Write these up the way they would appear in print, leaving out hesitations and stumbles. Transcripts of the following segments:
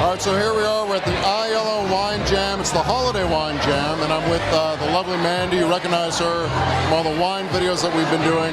All right, so here we are. We're at the iYellow Wine Jam. It's the Holiday Wine Jam, and I'm with the lovely Mandy. You recognize her from all the wine videos that we've been doing.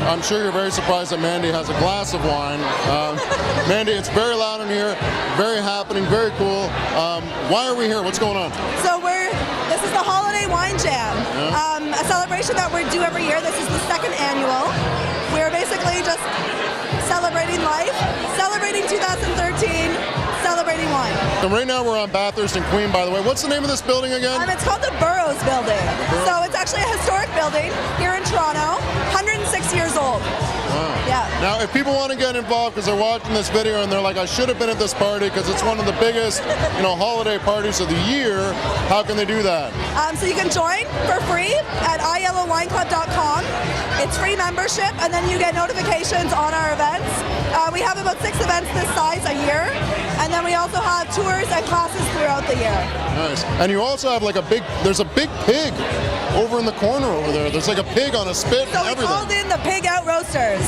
I'm sure you're very surprised that Mandy has a glass of wine. Mandy, it's very loud in here, very happening, very cool. Why are we here? What's going on? So this is the Holiday Wine Jam, a celebration that we do every year. This is the second annual. We're basically just celebrating life, celebrating 2013, celebrating wine. And right now we're on Bathurst and Queen, by the way. What's the name of this building again? It's called the Burroughs Building. So it's actually a historic building here in Toronto, 106 years old. Wow. Yeah. Now, if people want to get involved because they're watching this video and they're like, I should have been at this party because it's one of the biggest, holiday parties of the year, how can they do that? So you can join for free at iYellowwineclub.com. It's free membership, and then you get notifications on our events. We have about 6 events this size a year, and then we also have tours and classes throughout the year. Nice. And you also have there's a big pig over in the corner over there. There's like a pig on a spit and everything. So we called in the Pig Out Roasters.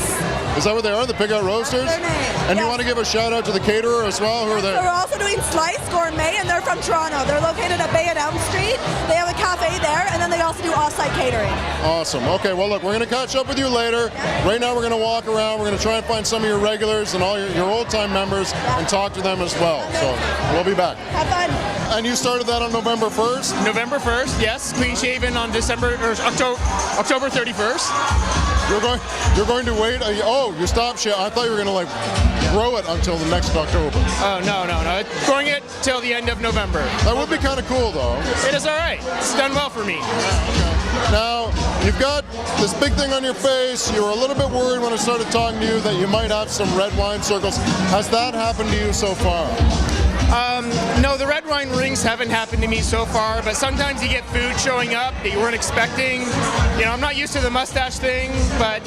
Is that what they are, the Pig Out Roasters? That's their name. And yes. You want to give a shout out to the caterer as well? Who are they? So we're also doing Slice Gourmet, and they're from Toronto. They're located at Bay and Elm Street. They have a cafe there, and then they also do off-site catering. Awesome. Okay, well look, we're going to catch up with you later. Yeah. Right now we're going to walk around. We're going to try and find some of your regulars and all your old-time members and talk to them as well. So we'll be back. Have fun. And you started that on November 1st? November 1st, yes. Clean shaven on October 31st. You're going to wait? You stopped shit. I thought you were going to grow it until the next October. Oh, no. Growing it till the end of November. That would be kind of cool, though. It is all right. It's done well for me. Yeah, okay. Now, you've got this big thing on your face. You were a little bit worried when I started talking to you that you might have some red wine circles. Has that happened to you so far? No, the red wine rings haven't happened to me so far, but sometimes you get food showing up that you weren't expecting. I'm not used to the mustache thing, but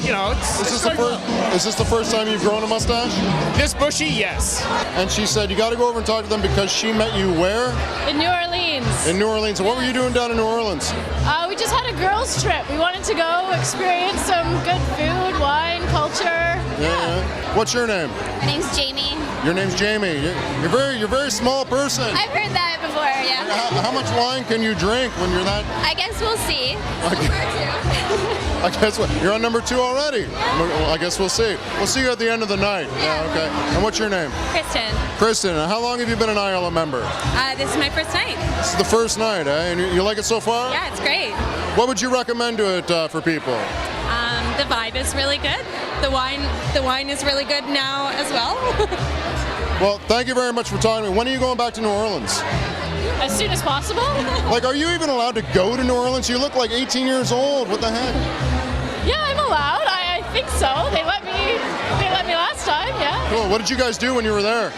Is this the first time you've grown a mustache? This bushy, yes. And she said you got to go over and talk to them because she met you where? In New Orleans. In New Orleans. So what were you doing down in New Orleans? We just had a girls' trip. We wanted to go experience some good food, wine, culture. Yeah. What's your name? My name's Jamie. Your name's Jamie. You're a very small person. I've heard that before, yeah. How much wine can you drink when you're that? I guess we'll see. I guess you're on number 2 already. Well, I guess we'll see. We'll see you at the end of the night. Yeah, okay. And what's your name? Kristen. Kristen. And how long have you been an iYellow member? This is my first night. This is the first night, eh? And you like it so far? Yeah, it's great. What would you recommend to it for people? The vibe is really good. The wine is really good now as well. Well, thank you very much for talking to me. When are you going back to New Orleans? As soon as possible. Are you even allowed to go to New Orleans? You look like 18 years old. What the heck? Yeah, I'm allowed. I think so. They let me last time, yeah. Cool. What did you guys do when you were there?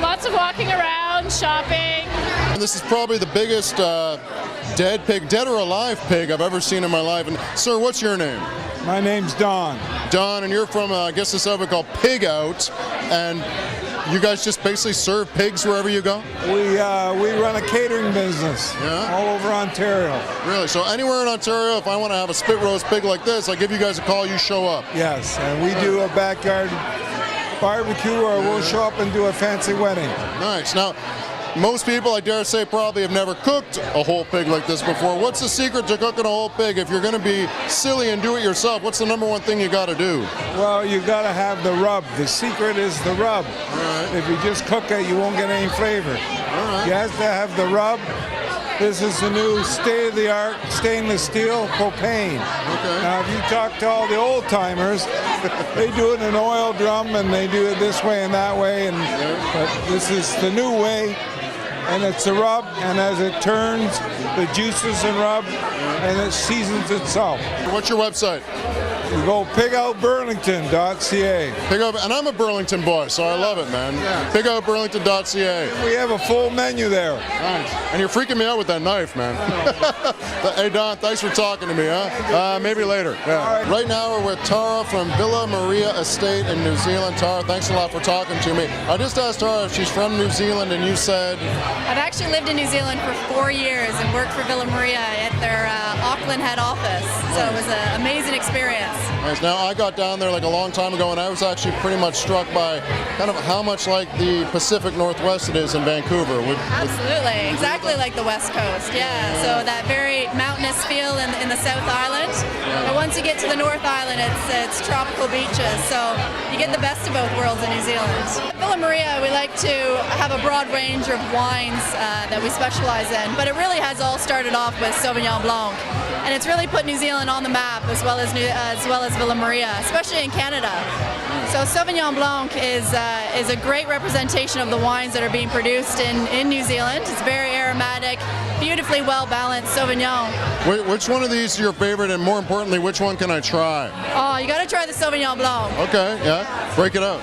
Lots of walking around, shopping. And this is probably the biggest dead or alive pig I've ever seen in my life. And sir, what's your name? My name's Don. Don, and you're from, I guess this outfit called Pig Out, and you guys just basically serve pigs wherever you go? We run a catering business all over Ontario. Really? So anywhere in Ontario, if I want to have a spit roast pig like this, I give you guys a call, you show up? Yes, and we do a backyard barbecue, or we'll show up and do a fancy wedding. Nice. Now, most people, I dare say, probably have never cooked a whole pig like this before. What's the secret to cooking a whole pig? If you're going to be silly and do it yourself, what's the number one thing you got to do? Well, you got to have the rub. The secret is the rub. Right. If you just cook it, you won't get any flavor. Right. You have to have the rub. This is the new state-of-the-art stainless steel propane. Okay. Now, if you talk to all the old-timers, they do it in an oil drum, and they do it this way and that way. But this is the new way. And it's a rub, and as it turns, the juices and rub, and it seasons itself. What's your website? You go pigoutburlington.ca. And I'm a Burlington boy, so I love it, man. Yeah. Pigoutburlington.ca. We have a full menu there. Nice. And you're freaking me out with that knife, man. Hey, Don, thanks for talking to me, huh? Maybe later. Yeah. Right now we're with Tara from Villa Maria Estate in New Zealand. Tara, thanks a lot for talking to me. I just asked Tara if she's from New Zealand, and you said... I've actually lived in New Zealand for 4 years and worked for Villa Maria at their Auckland head office. So it was an amazing experience. Nice. Now, I got down there like a long time ago, and I was actually pretty much struck by kind of how much like the Pacific Northwest it is in Vancouver. Absolutely, exactly like the West Coast. Yeah. So that very mountainous feel in the South Island. But once you get to the North Island, it's tropical beaches. So you get the best of both worlds in New Zealand. At Villa Maria, we like to have a broad range of wines that we specialize in, but it really has all started off with Sauvignon Blanc, and it's really put New Zealand on the map as well as Villa Maria, especially in Canada. So Sauvignon Blanc is a great representation of the wines that are being produced in New Zealand. It's very aromatic, beautifully well balanced Sauvignon. Which one of these is your favorite, and more importantly, which one can I try? Oh, you got to try the Sauvignon Blanc. Okay, yeah, break it up.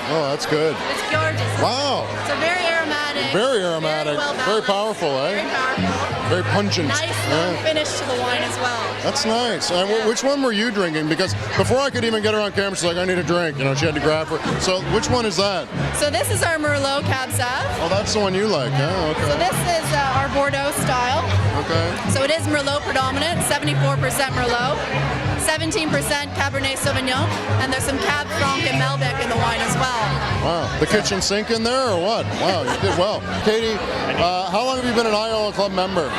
Oh, that's good. It's gorgeous. Wow. It's a very aromatic. Very aromatic. Very powerful, eh? Very powerful. Very pungent. Nice long finish to the wine as well. That's nice. And which one were you drinking? Because before I could even get her on camera, she's like, I need a drink. You know, she had to grab her. So which one is that? So this is our Merlot Cab Sauv. Oh, that's the one you like. Yeah, okay. So this is our Bordeaux style. Okay. So it is Merlot predominant, 74% Merlot, 17% Cabernet Sauvignon, and there's some Cab Franc and Malbec in the wine as well. Wow. The kitchen sink in there or what? Wow, you did well. Katie, how long have you been an iYellow Club member?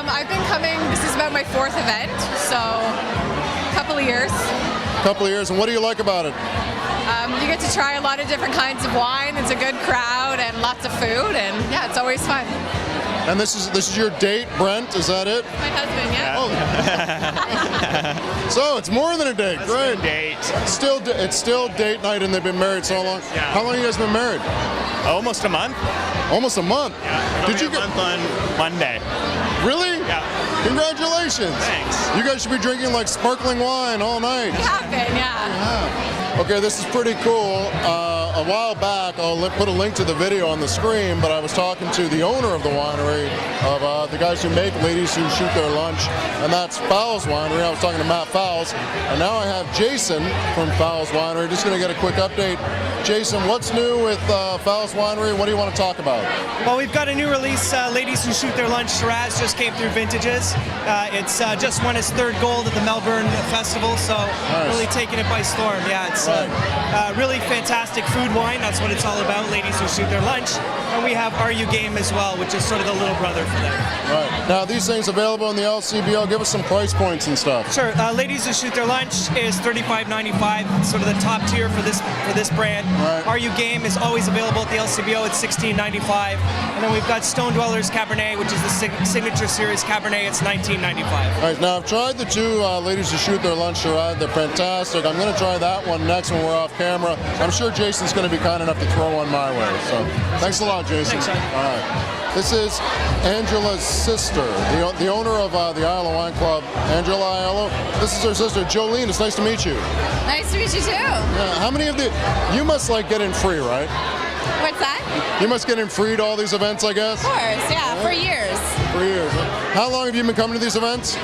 I've been coming, this is about my 4th event, so a couple of years. Couple of years, and what do you like about it? You get to try a lot of different kinds of wine, it's a good crowd and lots of food, and yeah, it's always fun. And this is your date, Brent, is that it? My husband, yeah. Oh. So it's more than a date, That's great. a date. It's still date night, and they've been married so long. Yeah. How long have you guys been married? Almost a month. Almost a month? Yeah. Did you a get month on Monday? Really? Yeah. Congratulations. Thanks. You guys should be drinking like sparkling wine all night. We have been, yeah. Okay, this is pretty cool. A while back, I'll put a link to the video on the screen, but I was talking to the owner of the winery, of the guys who make Ladies Who Shoot Their Lunch, and that's Fowles Winery. I was talking to Matt Fowles, and now I have Jason from Fowles Winery. Just going to get a quick update. Jason, what's new with Fowles Winery? What do you want to talk about? Well, we've got a new release, Ladies Who Shoot Their Lunch. Shiraz just came through Vintages. It's just won its 3rd gold at the Melbourne Festival, so really taking it by storm. Yeah, it's really fantastic food wine. That's what it's all about, Ladies Who Shoot Their Lunch. And we have Are You Game as well, which is sort of the little brother for them. Right. Now, these things available in the LCBO. Give us some price points and stuff. Sure. Ladies Who Shoot Their Lunch is $35.95. It's sort of the top tier for this brand. Right. Are You Game is always available at the LCBO. It's $16.95. And then we've got Stone Dwellers Cabernet, which is the signature series Cabernet. It's $19.95. All right. Now, I've tried the two Ladies Who Shoot Their Lunch Shiraz. They're fantastic. I'm going to try that one next when we're off camera. I'm sure Jason's going to be kind enough to throw one my way. So, thanks a lot, Jason. Thanks, Sean. All right. This is Angela's sister, the owner of the iYellow Wine Club. Angela iYellow. This is her sister, Jolene. It's nice to meet you. Nice to meet you too. Yeah, how many of you must like get in free, right? What's that? You must get in free to all these events, I guess? Of course, yeah, for years. For years. How long have you been coming to these events?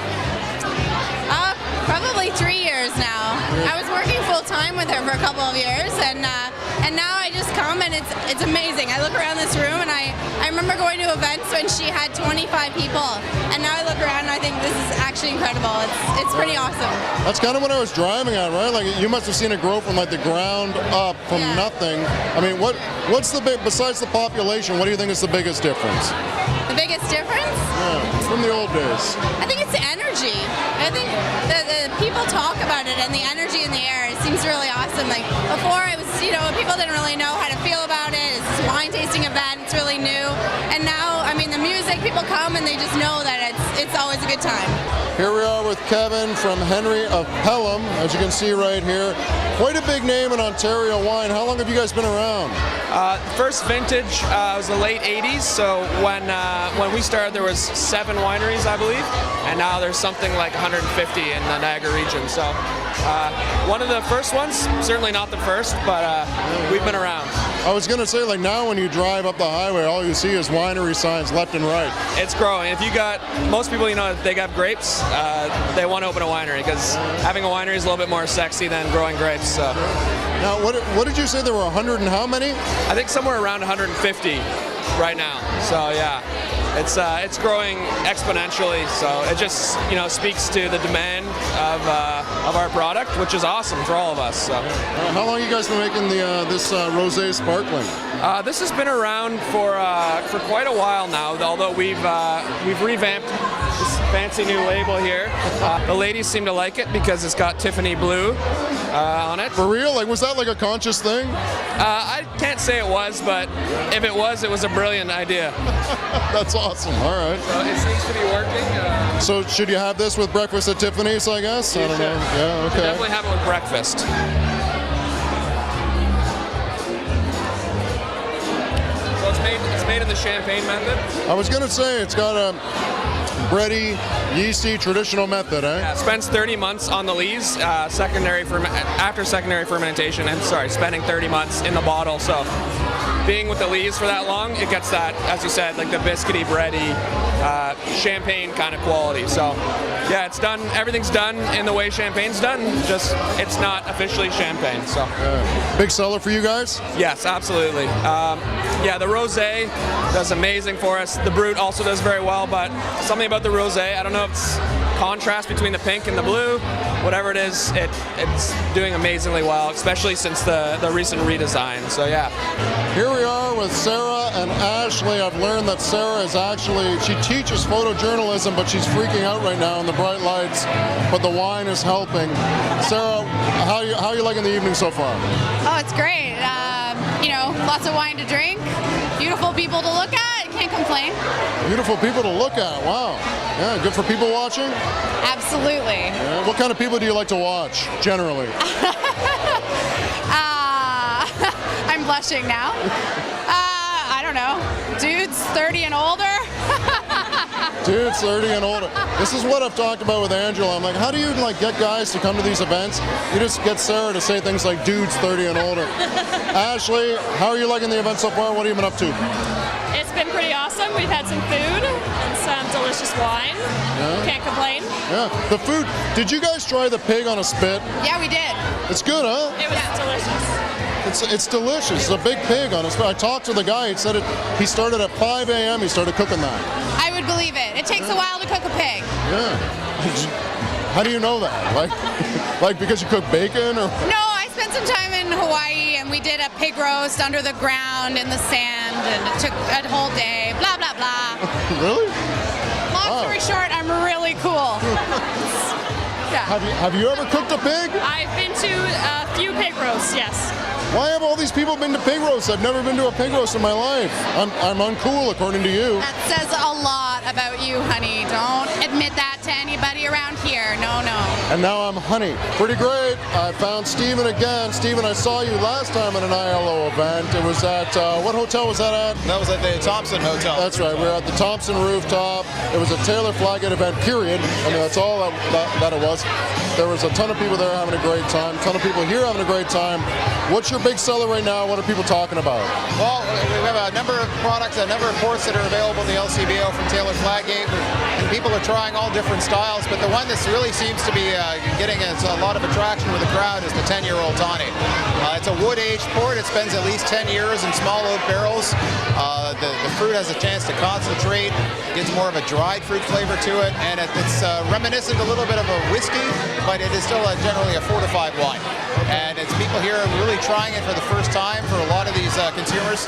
Probably 3 years now. I was working full time with her for a couple of years, and now I just come and it's amazing. I look around this room and I remember going to events when she had 25 people, and now I look around and I think this is actually incredible. It's pretty awesome. That's kind of what I was driving at, right? Like you must have seen it grow from like the ground up from nothing. I mean, what's the big, besides the population? What do you think is the biggest difference? The biggest difference? Yeah, from the old days. I think it's the energy. I think the people talk about it and the energy in the air. It seems really awesome. Like before, it was people didn't really know how to feel about it. It's this wine tasting event. It's really new. And now, I mean, the music, people come and they just know that it's always a good time. Here we are with Kevin from Henry of Pelham, as you can see right here. Quite a big name in Ontario wine. How long have you guys been around? First vintage was the late 80s, so when we started there was 7 wineries, I believe, and now there's something like 150 in the Niagara region. So one of the first ones, certainly not the first, but we've been around. I was going to say, like now when you drive up the highway, all you see is winery signs left and right. It's growing. If you got, most people, they have grapes, they want to open a winery because having a winery is a little bit more sexy than growing grapes. So. Now, what did you say there were 100 and how many? I think somewhere around 150 right now. So yeah. it's growing exponentially. So it just speaks to the demand of our product, which is awesome for all of us. So. How long you guys been making this rosé sparkling? This has been around for quite a while now. Although we've revamped this fancy new label here. The ladies seem to like it because it's got Tiffany blue on it. For real? Like, was that like a conscious thing? I can't say it was, but if it was a brilliant idea. That's awesome. All right. So it seems to be working. So should you have this with breakfast at Tiffany's, I guess? I don't know. Yeah, okay. Definitely have it with breakfast. So it's made in the champagne method. I was going to say, it's got a bready, yeasty, traditional method, eh? Yeah, spends 30 months on the lees, after secondary fermentation, and spending 30 months in the bottle. So being with the lees for that long, it gets that, as you said, like the biscuity, bready, champagne kind of quality. So yeah, it's done. Everything's done in the way champagne's done. Just it's not officially champagne. So big seller for you guys? Yes, absolutely. Yeah, the rosé does amazing for us. The Brut also does very well, but something about the rosé, I don't know if it's contrast between the pink and the blue, whatever it is, it's doing amazingly well, especially since the recent redesign. So yeah. Here we are with Sarah and Ashley. I've learned that Sarah she teaches photojournalism, but she's freaking out right now in the bright lights, but the wine is helping. Sarah, how are you liking the evening so far? Oh, it's great. Lots of wine to drink, beautiful people to look at, can't complain. Beautiful people to look at, wow. Yeah, good for people watching? Absolutely. Yeah. What kind of people do you like to watch, generally? I'm blushing now. I don't know, dudes 30 and older. Dudes 30 and older. This is what I've talked about with Angela. I'm like, how do you get guys to come to these events? You just get Sarah to say things like dudes 30 and older. Ashley, how are you liking the event so far? What have you been up to? It's been pretty awesome. We've had some food and some delicious wine. Yeah. Can't complain. Yeah, the food. Did you guys try the pig on a spit? Yeah, we did. It's good, huh? It was delicious. It's delicious. It's a big pig on a spit. I talked to the guy. He said he started at 5 a.m. He started cooking that. I would believe it. It takes a while to cook a pig. Yeah. How do you know that? Like because you cook bacon or? No, I spent some time in Hawaii and we did a pig roast under the ground in the sand and it took a whole day. Blah blah blah. Really? Long story short, I'm really cool. Yeah. Have you ever cooked a pig? I've been to a few pig roasts, yes. Why have all these people been to pig roasts? I've never been to a pig roast in my life. I'm uncool, according to you. That says a lot about you, honey. Don't admit that to anybody around here. No. And now I'm honey. Pretty great. I found Steven again. Steven, I saw you last time at an iYellow event. It was at, what hotel was that at? That was at the Thompson Hotel. That's right. We were at the Thompson rooftop. It was a Taylor Flaggett event, period. I mean, that's all that it was. There was a ton of people there having a great time. A ton of people here having a great time. What's your big seller right now? What are people talking about? Well, we have a number of products, a number of ports that are available in the LCBO from Taylor Flaggett, and people are trying all different styles, but the one that really seems to be getting a lot of attraction with the crowd is the 10-year-old Tawny. It's a wood-aged port. It spends at least 10 years in small oak barrels. The fruit has a chance to concentrate, gets more of a dried fruit flavor to it, and it's reminiscent a little bit of a whiskey, but it is still generally a fortified wine. And it's people here really trying it for the first time for a lot of these consumers.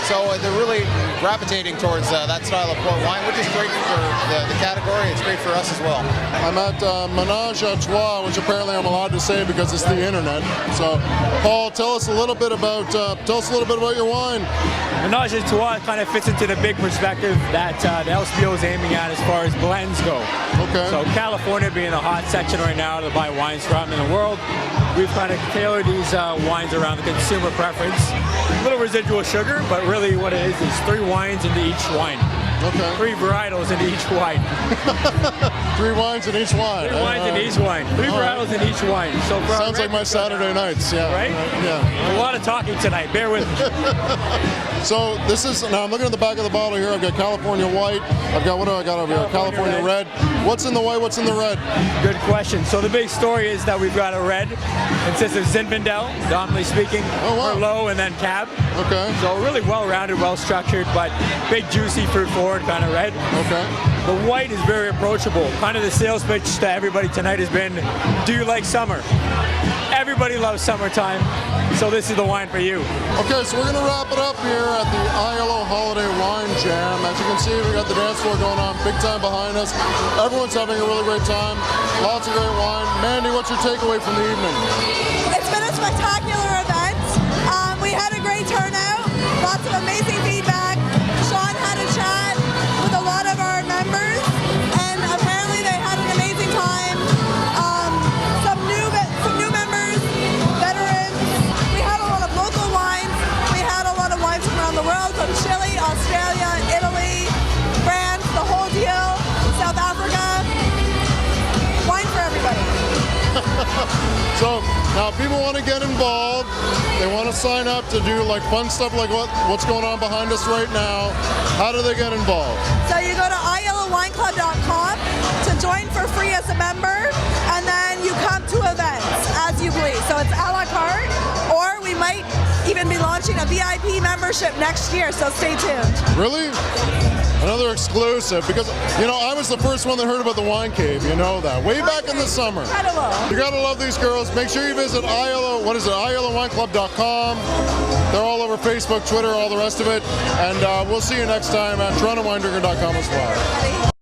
So they're really gravitating towards that style of port wine, which is great for the category. It's great for us as well. I'm at Menage a Trois, which apparently I'm allowed to say because it's the internet. So, Paul, tell us a little bit about your wine. Menage a Trois kind of fits into the big perspective that the LCBO is aiming at as far as blends go. Okay. So California being a hot section right now to buy wines from in the world, we've kind of tailored these wines around the consumer preference. A little residual sugar, but really what it is 3 wines into each wine. Okay. 3 varietals into each wine. 3 wines in each wine. 3 wines in each wine. 3 varietals in each wine. So sounds like my Saturday nights, yeah. Right? Yeah. A lot of talking tonight. Bear with me. So this is, now I'm looking at the back of the bottle here. I've got California white. What do I got over here? California red. What's in the white? What's in the red? Good question. So the big story is that we've got a red. It consists of Zinfandel, dominantly speaking, Merlot, and then Cab. Okay. So really well-rounded, well-structured, but big, juicy, fruit-forward kind of red. Okay. The white is very approachable. Kind of the sales pitch to everybody tonight has been, do you like summer? Everybody loves summertime, so this is the wine for you. Okay, so we're going to wrap it up here at the iYellow Holiday Wine Jam. As you can see, we got the dance floor going on big time behind us. Everyone's having a really great time. Lots of great wine. Mandy, what's your takeaway from the evening? It's been a spectacular event. We had a great turnout, lots of amazing feedback. Sean had a chat with a lot of our members, and apparently they had an amazing time. Some new members, veterans. We had a lot of local wines. We had a lot of wines from around the world, from Chile, Australia, Italy, France, the whole deal, South Africa. Wine for everybody. So now if people want to get involved, they want to sign up to do like fun stuff like what's going on behind us right now. How do they get involved? So you go to iYellowWineClub.com to join for free as a member, and then you come to events as you please. So it's a la carte, or we might even be launching a VIP membership next year, so stay tuned. Really? Another exclusive, because, you know, I was the first one that heard about the Wine Cave, you know that, way back in the summer. Incredible. You gotta love these girls. Make sure you visit iYellowWineclub.com. They're all over Facebook, Twitter, all the rest of it. And we'll see you next time at TorontoWineDrinker.com as well.